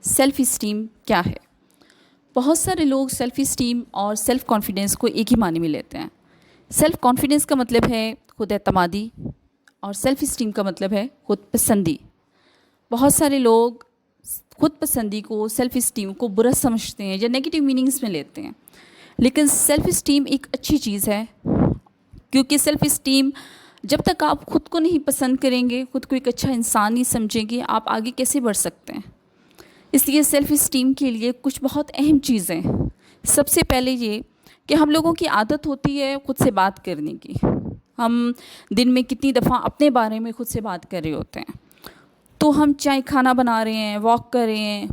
Self esteem کیا ہے؟ بہت سارے لوگ سیلف اسٹیم اور سیلف کانفیڈنس کو ایک ہی معنی میں لیتے ہیں۔ سیلف کانفیڈنس کا مطلب ہے خود اعتمادی اور سیلف اسٹیم کا مطلب ہے خود پسندی۔ بہت سارے لوگ خود پسندی کو، سیلف اسٹیم کو برا سمجھتے ہیں یا نیگیٹو میننگز میں لیتے ہیں، لیکن سیلف اسٹیم ایک اچھی چیز ہے، کیونکہ سیلف اسٹیم جب تک آپ خود کو نہیں پسند کریں گے، خود کو ایک اچھا انسان نہیں سمجھیں گے، آپ آگے کیسے بڑھ سکتے ہیں؟ اس لیے سیلف اسٹیم کے لیے کچھ بہت اہم چیزیں۔ سب سے پہلے یہ کہ ہم لوگوں کی عادت ہوتی ہے خود سے بات کرنے کی۔ ہم دن میں کتنی دفعہ اپنے بارے میں خود سے بات کر رہے ہوتے ہیں، تو ہم چاہے کھانا بنا رہے ہیں، واک کر رہے ہیں،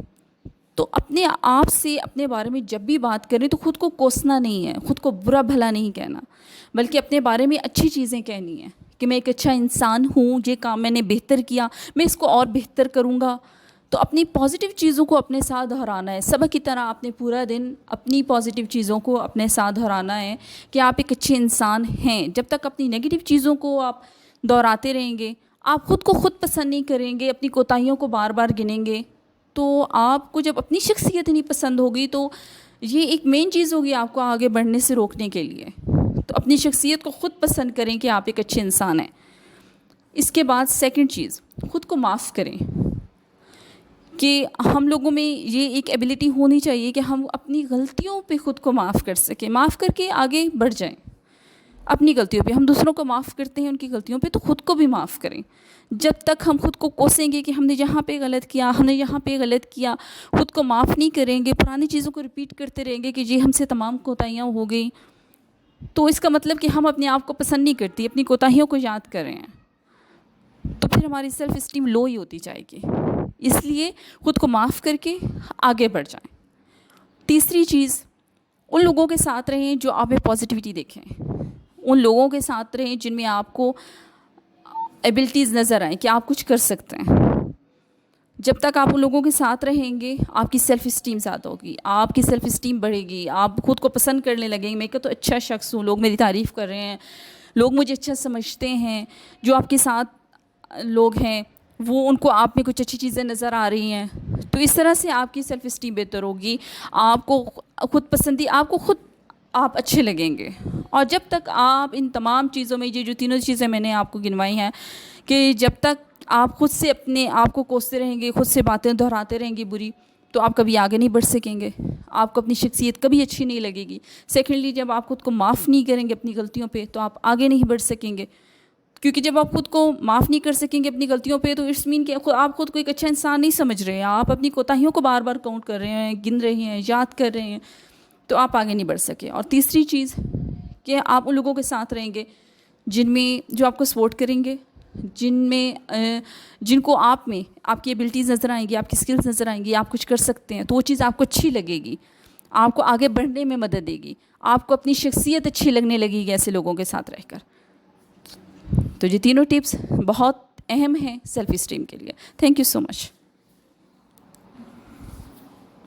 تو اپنے آپ سے اپنے بارے میں جب بھی بات کریں تو خود کو کوسنا نہیں ہے، خود کو برا بھلا نہیں کہنا، بلکہ اپنے بارے میں اچھی چیزیں کہنی ہیں کہ میں ایک اچھا انسان ہوں، یہ کام میں نے بہتر کیا، میں اس کو اور بہتر کروں گا۔ تو اپنی پازیٹیو چیزوں کو اپنے ساتھ دہرانا ہے۔ سبق کی طرح آپ نے پورا دن اپنی پازیٹیو چیزوں کو اپنے ساتھ دہرانا ہے کہ آپ ایک اچھے انسان ہیں۔ جب تک اپنی نیگیٹو چیزوں کو آپ دہراتے رہیں گے، آپ خود کو خود پسند نہیں کریں گے، اپنی کوتاہیوں کو بار بار گنیں گے، تو آپ کو جب اپنی شخصیت نہیں پسند ہوگی تو یہ ایک مین چیز ہوگی آپ کو آگے بڑھنے سے روکنے کے لیے۔ تو اپنی شخصیت کو خود پسند کریں کہ آپ ایک اچھے انسان ہیں۔ اس کے بعد سیکنڈ چیز، خود کو معاف کریں، کہ ہم لوگوں میں یہ ایک ایبلٹی ہونی چاہیے کہ ہم اپنی غلطیوں پہ خود کو معاف کر سکیں، معاف کر کے آگے بڑھ جائیں۔ اپنی غلطیوں پہ ہم دوسروں کو معاف کرتے ہیں، ان کی غلطیوں پہ، تو خود کو بھی معاف کریں۔ جب تک ہم خود کو کوسیں گے کہ ہم نے یہاں پہ غلط کیا، ہم نے یہاں پہ غلط کیا، خود کو معاف نہیں کریں گے، پرانی چیزوں کو ریپیٹ کرتے رہیں گے کہ جی ہم سے تمام کوتاہیاں ہو گئیں، تو اس کا مطلب کہ ہم اپنے آپ کو پسند نہیں کرتی، اپنی کوتاہیوں کو یاد کر رہے ہیں، تو پھر ہماری سیلف اسٹیم لو ہی ہوتی جائے گی۔ اس لیے خود کو معاف کر کے آگے بڑھ جائیں۔ تیسری چیز، ان لوگوں کے ساتھ رہیں جو آپ میں پازیٹیوٹی دیکھیں، ان لوگوں کے ساتھ رہیں جن میں آپ کو ایبلٹیز نظر آئیں کہ آپ کچھ کر سکتے ہیں۔ جب تک آپ ان لوگوں کے ساتھ رہیں گے، آپ کی سیلف اسٹیم زیادہ ہوگی، آپ کی سیلف اسٹیم بڑھے گی، آپ خود کو پسند کرنے لگیں گے۔ میں کہ تو اچھا شخص ہوں، لوگ میری تعریف کر رہے ہیں، لوگ مجھے اچھا سمجھتے ہیں، جو آپ کے ساتھ لوگ ہیں وہ ان کو آپ میں کچھ اچھی چیزیں نظر آ رہی ہیں، تو اس طرح سے آپ کی سیلف اسٹیم بہتر ہوگی، آپ کو خود پسندی، آپ کو خود آپ اچھے لگیں گے۔ اور جب تک آپ ان تمام چیزوں میں، یہ جو تینوں چیزیں میں نے آپ کو گنوائی ہیں، کہ جب تک آپ خود سے اپنے آپ کو کوستے رہیں گے، خود سے باتیں دہراتے رہیں گے بری، تو آپ کبھی آگے نہیں بڑھ سکیں گے، آپ کو اپنی شخصیت کبھی اچھی نہیں لگے گی۔ سیکنڈلی، جب آپ خود کو معاف نہیں کریں گے اپنی غلطیوں پہ، تو آپ آگے نہیں بڑھ سکیں گے، کیونکہ جب آپ خود کو معاف نہیں کر سکیں گے اپنی غلطیوں پہ، تو اٹس مین کہ آپ خود کو ایک اچھا انسان نہیں سمجھ رہے ہیں، آپ اپنی کوتاہیوں کو بار بار کاؤنٹ کر رہے ہیں، گن رہے ہیں، یاد کر رہے ہیں، تو آپ آگے نہیں بڑھ سکے۔ اور تیسری چیز کہ آپ ان لوگوں کے ساتھ رہیں گے جو آپ کو سپورٹ کریں گے، جن کو آپ میں آپ کی ایبلٹیز نظر آئیں گی، آپ کی اسکلز نظر آئیں گی، آپ کچھ کر سکتے ہیں، تو وہ چیز آپ کو اچھی لگے گی، آپ کو آگے بڑھنے میں مدد دے گی، آپ کو اپنی شخصیت اچھی لگنے لگے گی ایسے لوگوں کے ساتھ رہ کر۔ تو یہ تینوں ٹپس بہت اہم ہیں سیلف اسٹیم کے لیے۔ Thank you so much.